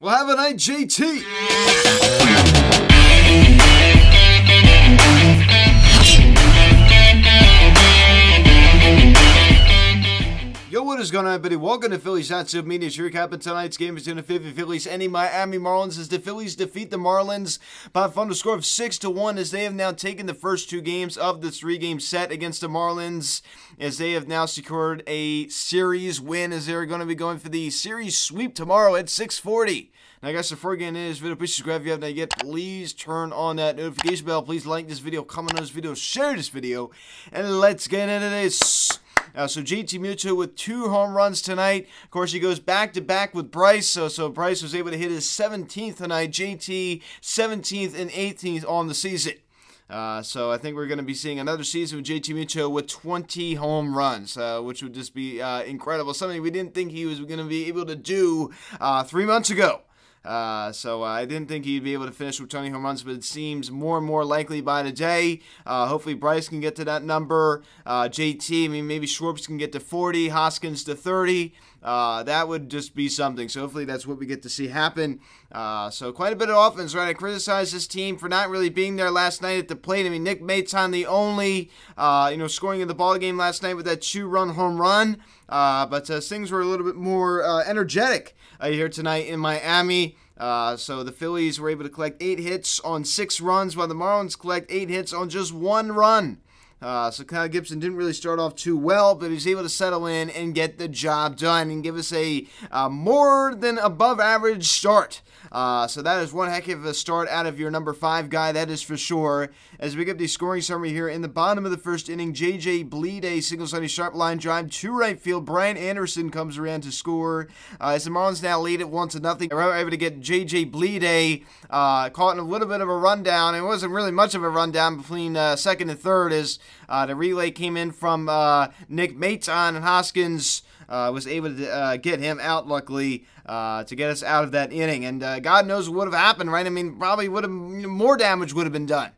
Well, have a night, JT. Yo, what is going on, everybody? Welcome to Phillies Not So Media. Here recapping tonight's game between the Phillies and the Miami Marlins as the Phillies defeat the Marlins by a final score of 6-1 as they have now taken the first two games of the three-game set against the Marlins as they have now secured a series win as they're going to be going for the series sweep tomorrow at 6:40. Now, guys, before we get into this video, please subscribe if you haven't yet. Please turn on that notification bell. Please like this video, comment on this video, share this video, and let's get into this. So Realmuto with 2 home runs tonight. Of course, he goes back-to-back with Bryce. So Bryce was able to hit his 17th tonight. JT 17th and 18th on the season. So I think we're going to be seeing another season with Realmuto with 20 home runs, which would just be incredible. Something we didn't think he was going to be able to do 3 months ago. So I didn't think he'd be able to finish with 20 home runs, but it seems more and more likely by the day. Hopefully Bryce can get to that number. JT, I mean, maybe Schwartz can get to 40, Hoskins to 30. That would just be something. So hopefully that's what we get to see happen. So quite a bit of offense, right? I criticized this team for not really being there last night at the plate. I mean, Nick Maton, the only, scoring in the ball game last night with that 2-run home run. But things were a little bit more energetic here tonight in Miami. So the Phillies were able to collect 8 hits on 6 runs, while the Marlins collect 8 hits on just 1 run. So Kyle Gibson didn't really start off too well, but he was able to settle in and get the job done and give us a more than above average start. So that is one heck of a start out of your number 5 guy, that is for sure. As we get the scoring summary here, in the bottom of the first inning, J.J. Bleday singles on a sharp line drive to right field. Brian Anderson comes around to score. As the Marlins now lead it 1-0. They were able to get J.J. Bleday caught in a little bit of a rundown. It wasn't really much of a rundown between second and third as the relay came in from Nick Maton, and Hoskins was able to get him out, luckily, to get us out of that inning. And God knows what would have happened, right? I mean, probably would have, more damage would have been done.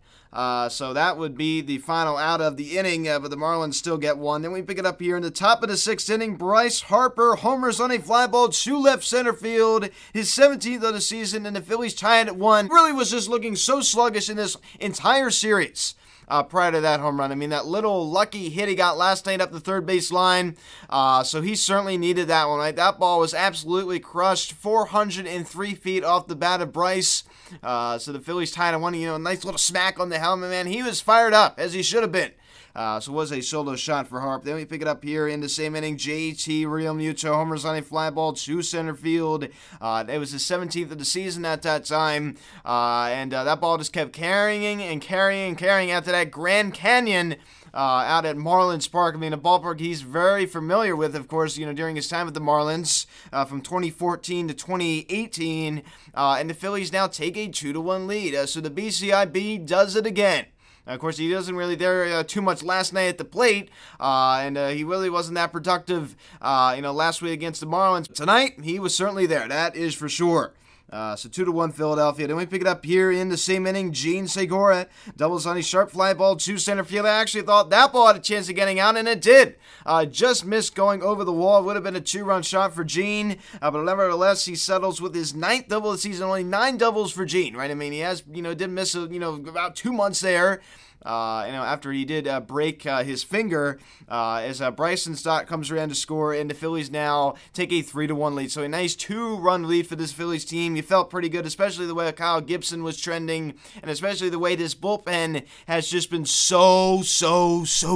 So that would be the final out of the inning, but the Marlins still get one. Then we pick it up here in the top of the 6th inning. Bryce Harper homers on a fly ball to left center field, his 17th of the season, and the Phillies tie it at 1. Really was just looking so sluggish in this entire series. Prior to that home run. I mean, that little lucky hit he got last night up the third base line. So he certainly needed that one, right? That ball was absolutely crushed. 403 feet off the bat of Bryce. So the Phillies tied at 1. A nice little smack on the helmet, man. He was fired up, as he should have been. So it was a solo shot for Harp. Then we pick it up here in the same inning. JT Realmuto homers on a fly ball to center field. It was his 17th of the season at that time. And that ball just kept carrying and carrying after that Grand Canyon out at Marlins Park. I mean, a ballpark he's very familiar with, of course, during his time with the Marlins from 2014 to 2018. And the Phillies now take a 2-1 lead. So the BCIB does it again. Of course, he wasn't really there too much last night at the plate, and he really wasn't that productive, last week against the Marlins. Tonight, he was certainly there. That is for sure. So 2-1 Philadelphia. Then we pick it up here in the same inning. Gene Segura doubles on a sharp fly ball to center field. I actually thought that ball had a chance of getting out, and it did. Just missed going over the wall. It would have been a 2-run shot for Gene, but nevertheless, he settles with his 9th double of the season. Only 9 doubles for Gene, right? I mean, he has, did miss, about 2 months there. After he did break his finger, as Bryson Stott comes around to score, and the Phillies now take a 3-1 lead. So a nice 2-run lead for this Phillies team. You felt pretty good, especially the way Kyle Gibson was trending, and especially the way this bullpen has just been so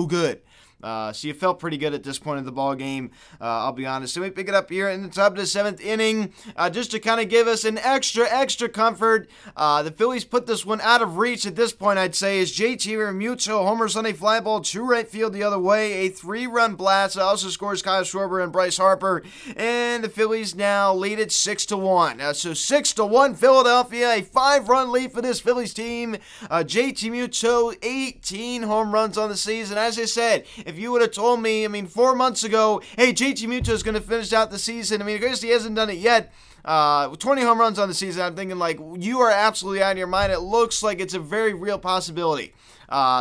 good. So you felt pretty good at this point of the ball game, I'll be honest. So we pick it up here in the top of the 7th inning, just to kind of give us an extra comfort. The Phillies put this one out of reach at this point, I'd say, as JT Realmuto homers on a fly ball to right field the other way. A 3-run blast. Also scores Kyle Schwarber and Bryce Harper, and the Phillies now lead it 6-1. So 6-1 Philadelphia, a 5-run lead for this Phillies team. JT Realmuto, 18 home runs on the season. As I said, if you would have told me, 4 months ago, hey, JT Realmuto is going to finish out the season, I guess he hasn't done it yet, 20 home runs on the season, I'm thinking, like, you are absolutely out of your mind. It looks like it's a very real possibility.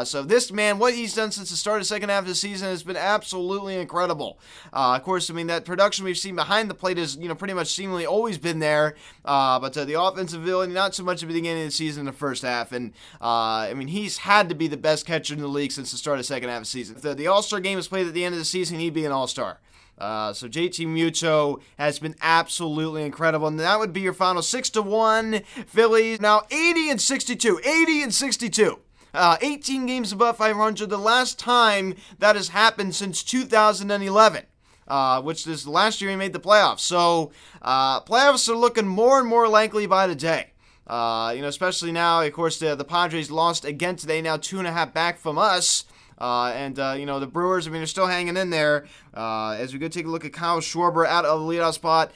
So this man, what he's done since the start of the second half of the season has been absolutely incredible. Of course, I mean, that production we've seen behind the plate has, pretty much seemingly always been there. But the offensive ability, not so much at the beginning of the season in the first half. And, I mean, he's had to be the best catcher in the league since the start of the second half of the season. If the All-Star game was played at the end of the season, he'd be an All-Star. So JT Realmuto has been absolutely incredible, and that would be your final 6-1 Phillies. Now 80-62. 18 games above 500. The last time that has happened since 2011. Which is last year he made the playoffs. So playoffs are looking more and more likely by the day. Especially now, of course, the Padres lost again today, now 2.5 back from us. The Brewers, I mean, they're still hanging in there. As we go take a look at Kyle Schwarber out of the leadoff spot,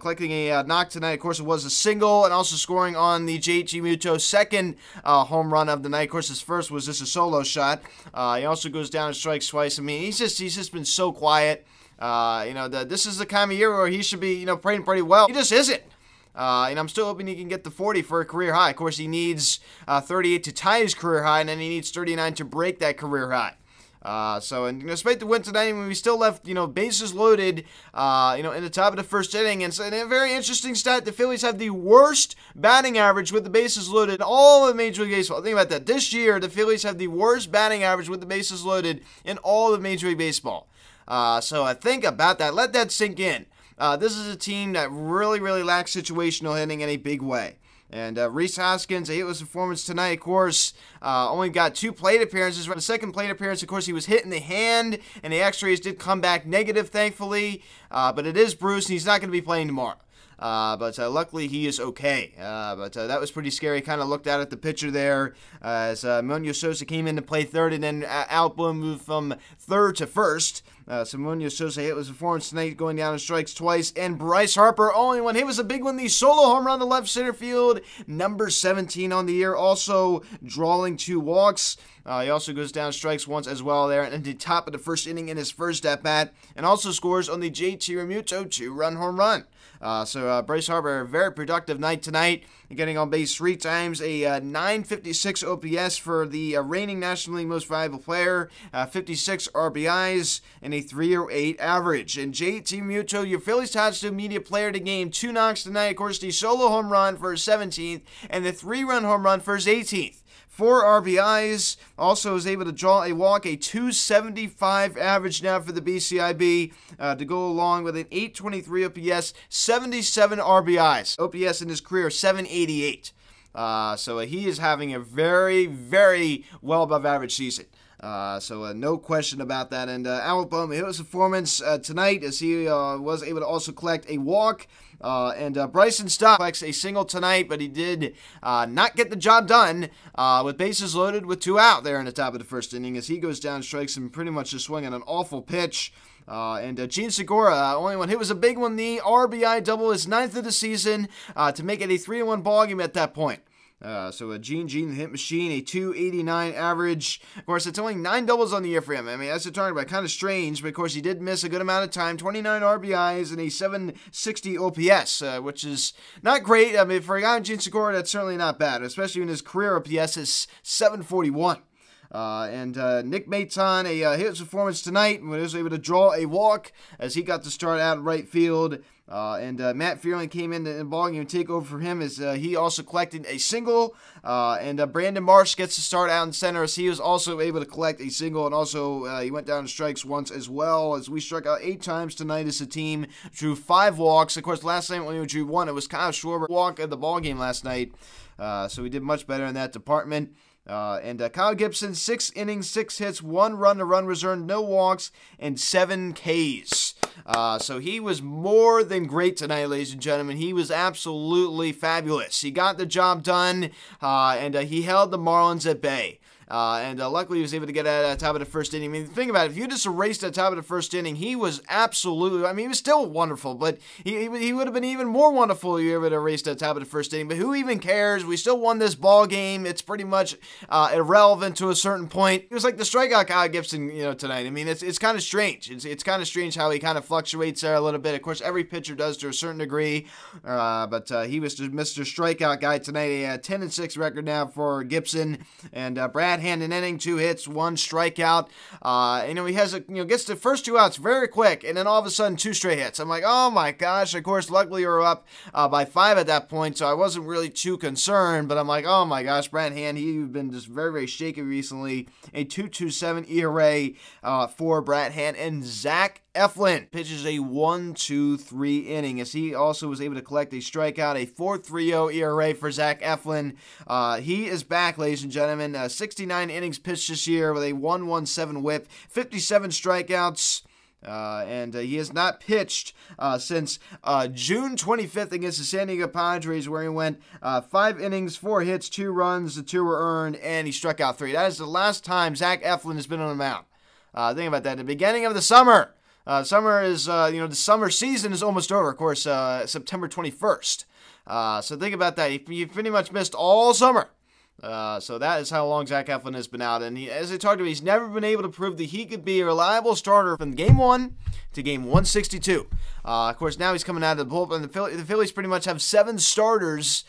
collecting a knock tonight. Of course, it was a single and also scoring on the JT Realmuto second home run of the night. Of course, his first was just a solo shot. He also goes down and strikes twice. I mean, he's just been so quiet. This is the kind of year where he should be, playing pretty well. He just isn't. And I'm still hoping he can get the 40 for a career high. Of course, he needs 38 to tie his career high, and then he needs 39 to break that career high. Despite the win tonight, we still left, bases loaded, in the top of the first inning. And so, a very interesting stat, the Phillies have the worst batting average with the bases loaded in all of Major League Baseball. Think about that. This year, the Phillies have the worst batting average with the bases loaded in all of Major League Baseball. So I think about that. Let that sink in. This is a team that really, really lacks situational hitting in a big way. And Rhys Hoskins, a hitless performance tonight, of course, only got 2 plate appearances. The second plate appearance, of course, he was hit in the hand, and the x-rays did come back negative, thankfully. But it is bruised, and he's not going to be playing tomorrow. But luckily he is okay. That was pretty scary. Kind of looked out at the pitcher there as Munoz Sosa came in to play third, and then Alec Bohm moved from third to first. So Munoz Sosa hit was performance tonight, going down and strikes twice. And Bryce Harper, only one hit was a big one. The solo home run to left center field, number 17 on the year, also drawing 2 walks. He also goes down, strikes once as well there, and at the top of the first inning in his first at-bat, and also scores on the JT Realmuto 2-run home run. Bryce Harper, a very productive night tonight, getting on base 3 times, a 956 OPS for the reigning National League Most Valuable Player, 56 RBIs, and a 308 average. And JT Realmuto, your Phillies touchdown media player of the game, 2 knocks tonight, of course, the solo home run for his 17th, and the 3-run home run for his 18th. 4 RBIs, also was able to draw a walk, a 275 average now for the BCIB to go along with an 823 OPS, 77 RBIs. OPS in his career, 788. So he is having a very, very well above average season. No question about that. And Alec Bohm, hit his performance tonight as he was able to also collect a walk. Bryson Stott collects a single tonight, but he did not get the job done with bases loaded with 2 out there in the top of the first inning as he goes down, strikes him pretty much just swinging an awful pitch. Gene Segura, only one hit was a big one, the RBI double, his 9th of the season to make it a 3-1 ballgame at that point. Gene the hit machine, a 289 average. Of course, it's only 9 doubles on the year for him. I mean, that's a target, but kind of strange, but of course, he did miss a good amount of time, 29 RBIs and a 760 OPS, which is not great. I mean, for a guy like Gene Segura, that's certainly not bad, especially when his career OPS is 741. Nick Maton, a hit performance tonight when he was able to draw a walk as he got to start out in right field. Matt Fearling came in the ballgame and take over for him as he also collected a single. Brandon Marsh gets to start out in center as he was also able to collect a single, and also he went down to strikes once as well as we struck out 8 times tonight as a team, drew 5 walks. Of course, last night when we drew 1, it was Kyle Schwarber walk at the ballgame last night. So we did much better in that department. Kyle Gibson, 6 innings, 6 hits, 1 run to run reserve, no walks, and 7 Ks. So he was more than great tonight, ladies and gentlemen. He was absolutely fabulous. He got the job done, and he held the Marlins at bay. and luckily he was able to get at the top of the first inning. I mean, think about it. If you just erased the top of the first inning, he was absolutely, I mean, he was still wonderful, but he would have been even more wonderful if you ever erased the top of the first inning. But who even cares? We still won this ball game. It's pretty much irrelevant to a certain point. It was like the strikeout guy Gibson, tonight. I mean, it's kind of strange. It's kind of strange how he kind of fluctuates there a little bit. Of course, every pitcher does to a certain degree, but he was just Mr. Strikeout guy tonight. A 10-6 record now for Gibson, and Brad Hand an inning, 2 hits, 1 strikeout. He has gets the first 2 outs very quick, and then all of a sudden 2 straight hits. I'm like, oh my gosh. Of course, luckily we were up by 5 at that point, so I wasn't really too concerned. But I'm like, oh my gosh, Brad Hand, he's been just very, very shaky recently. A 2.27 ERA for Brad Hand, and Zach Eflin pitches a 1-2-3 inning as he also was able to collect a strikeout, a 4.30 ERA for Zach Eflin. He is back, ladies and gentlemen. 69 innings pitched this year with a 1.17 whip, 57 strikeouts. And he has not pitched since June 25th against the San Diego Padres, where he went 5 innings, 4 hits, 2 runs, the 2 were earned, and he struck out 3. That is the last time Zach Eflin has been on the mound. Think about that. At the beginning of the summer. Summer is, the summer season is almost over, of course, September 21st. So think about that. You pretty much missed all summer. So that is how long Zach Eflin has been out. And as I talked about, he's never been able to prove that he could be a reliable starter from game 1 to game 162. Of course, now he's coming out of the bullpen. The Phillies pretty much have 7 starters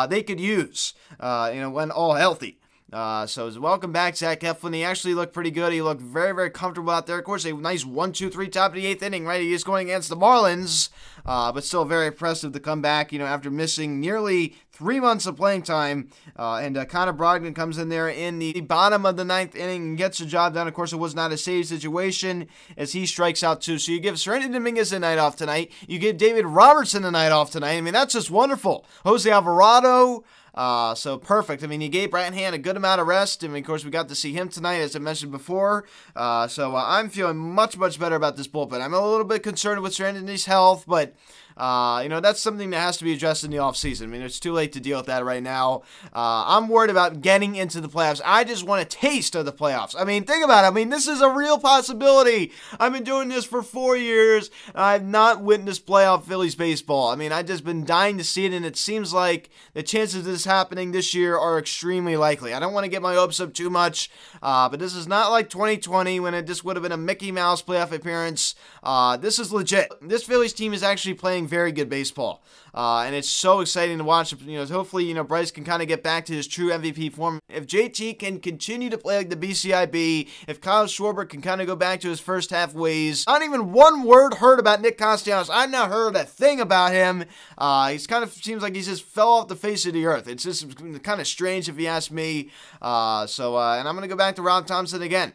they could use, when all healthy. So welcome back, Zach Eflin. He actually looked pretty good. He looked very, very comfortable out there. Of course, a nice 1-2-3 top of the 8th inning, right? He is going against the Marlins, but still very impressive to come back, after missing nearly 3 months of playing time. And Connor Brogdon comes in there in the bottom of the 9th inning and gets the job done. Of course, it was not a save situation as he strikes out 2. So you give Serenity Dominguez a night off tonight. You give David Robertson a night off tonight. I mean, that's just wonderful. Jose Alvarado. So perfect. I mean, he gave Brad Hand a good amount of rest. I mean, of course, we got to see him tonight, as I mentioned before. So I'm feeling much, much better about this bullpen. I'm a little bit concerned with Serenity's health, but that's something that has to be addressed in the offseason. I mean, it's too late to deal with that right now. I'm worried about getting into the playoffs. I just want a taste of the playoffs. I mean, think about it. I mean, this is a real possibility. I've been doing this for 4 years. I've not witnessed playoff Phillies baseball. I mean, I've just been dying to see it, and it seems like the chances of this happening this year are extremely likely. I don't want to get my hopes up too much, but this is not like 2020 when it just would have been a Mickey Mouse playoff appearance. This is legit. This Phillies team is actually playing very good baseball, and it's so exciting to watch. Hopefully, Bryce can kind of get back to his true MVP form. If JT can continue to play like the BCIB, if Kyle Schwarber can kind of go back to his first half ways. Not even one word heard about Nick Castellanos. I've not heard a thing about him. He's kind of seems like he just fell off the face of the earth. It's just kind of strange if you ask me. And I'm going to go back to Rob Thompson again.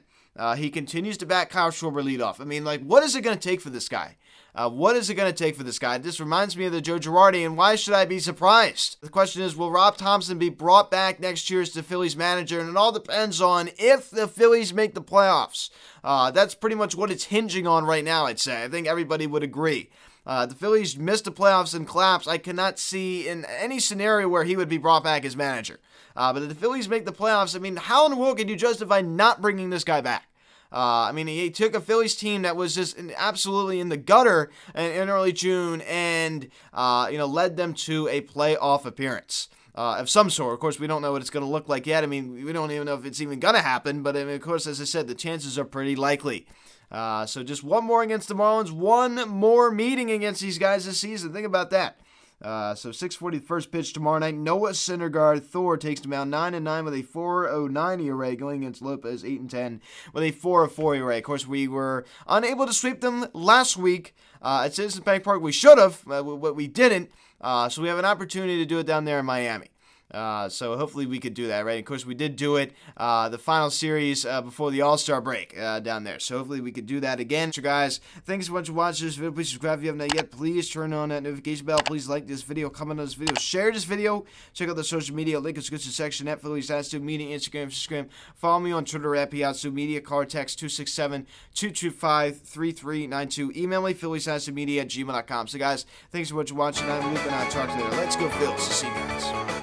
He continues to back Kyle Schwarber leadoff. I mean, what is it going to take for this guy? What is it going to take for this guy? This reminds me of the Joe Girardi, and why should I be surprised? The question is, will Rob Thompson be brought back next year as the Phillies manager? And it all depends on if the Phillies make the playoffs. That's pretty much what it's hinging on right now, I'd say. I think everybody would agree. The Phillies missed the playoffs and collapsed. I cannot see in any scenario where he would be brought back as manager. But if the Phillies make the playoffs, I mean, how in the world can you justify not bringing this guy back? He took a Phillies team that was just absolutely in the gutter in early June and, led them to a playoff appearance of some sort. Of course, we don't know what it's going to look like yet. I mean, we don't even know if it's even going to happen. But, of course, as I said, the chances are pretty likely. So just one more against the Marlins, one more meeting against these guys this season. Think about that. So 6:40 first pitch tomorrow night. Noah Syndergaard, Thor takes him out 9-9 with a 4.09 ERA, going against Lopez 8-10 with a 4.04 ERA. Of course, we were unable to sweep them last week at Citizens Bank Park. We should have, but we didn't. So we have an opportunity to do it down there in Miami. So hopefully we could do that, right? Of course, we did do it the final series before the All-Star break down there. So hopefully we could do that again. So guys, thanks so much for watching this video. Please subscribe if you haven't yet. Please turn on that notification bell. Please like this video, comment on this video, share this video. Check out the social media link in the description section at Phillies Attitude Media, Instagram. Follow me on Twitter at Piazza Media. Card text 267-225-3392. Email me philliesatitudemedia@gmail.com. So guys, thanks so much for watching. I'm Luke, and I'll talk to you later. Let's go Phils. See you guys.